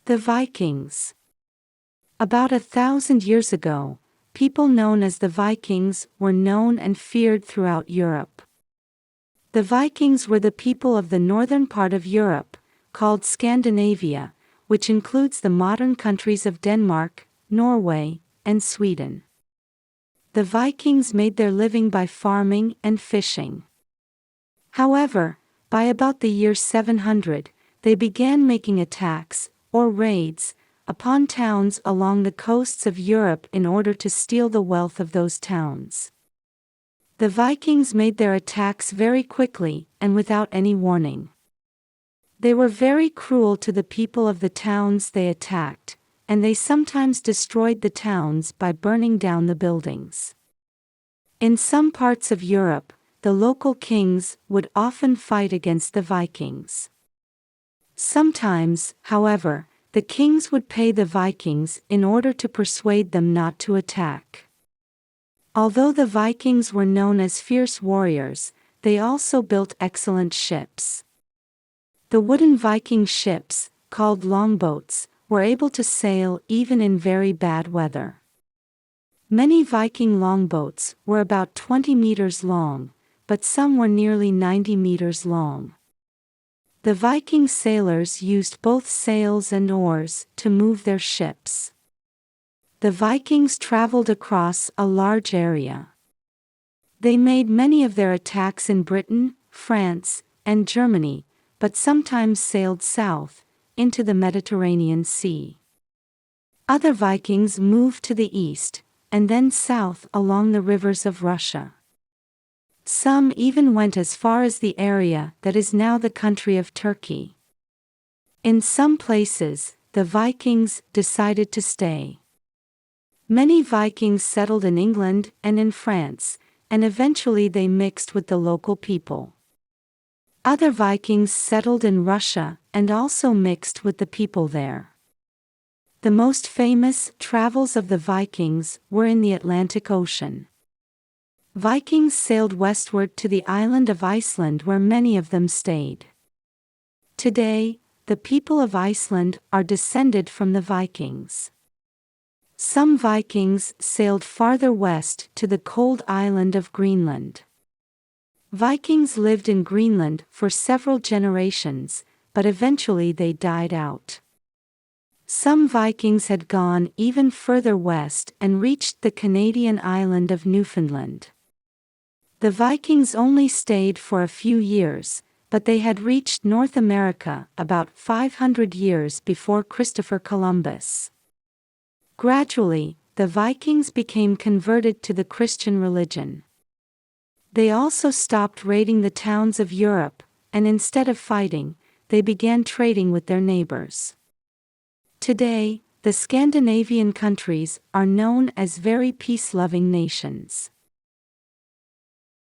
The Vikings. About 1,000 years ago, people known as the Vikings were known and feared throughout Europe. The Vikings were the people of the northern part of Europe, called Scandinavia, which includes the modern countries of Denmark, Norway, and Sweden. The Vikings made their living by farming and fishing. However, by about the year 700, they began making attacks, or raids, upon towns along the coasts of Europe in order to steal the wealth of those towns. The Vikings made their attacks very quickly and without any warning. They were very cruel to the people of the towns they attacked, and they sometimes destroyed the towns by burning down the buildings. In some parts of Europe, the local kings would often fight against the Vikings. Sometimes, however, the kings would pay the Vikings in order to persuade them not to attack. Although the Vikings were known as fierce warriors, they also built excellent ships. The wooden Viking ships, called longboats, were able to sail even in very bad weather. Many Viking longboats were about 20 meters long, but some were nearly 90 meters long. The Viking sailors used both sails and oars to move their ships. The Vikings traveled across a large area. They made many of their attacks in Britain, France, and Germany, but sometimes sailed south, into the Mediterranean Sea. Other Vikings moved to the east, and then south along the rivers of Russia. Some even went as far as the area that is now the country of Turkey. In some places, the Vikings decided to stay. Many Vikings settled in England and in France, and eventually they mixed with the local people. Other Vikings settled in Russia and also mixed with the people there. The most famous travels of the Vikings were in the Atlantic Ocean. Vikings sailed westward to the island of Iceland where many of them stayed. Today, the people of Iceland are descended from the Vikings. Some Vikings sailed farther west to the cold island of Greenland. Vikings lived in Greenland for several generations, but eventually they died out. Some Vikings had gone even further west and reached the Canadian island of Newfoundland. The Vikings only stayed for a few years, but they had reached North America about 500 years before Christopher Columbus. Gradually, the Vikings became converted to the Christian religion. They also stopped raiding the towns of Europe, and instead of fighting, they began trading with their neighbors. Today, the Scandinavian countries are known as very peace-loving nations.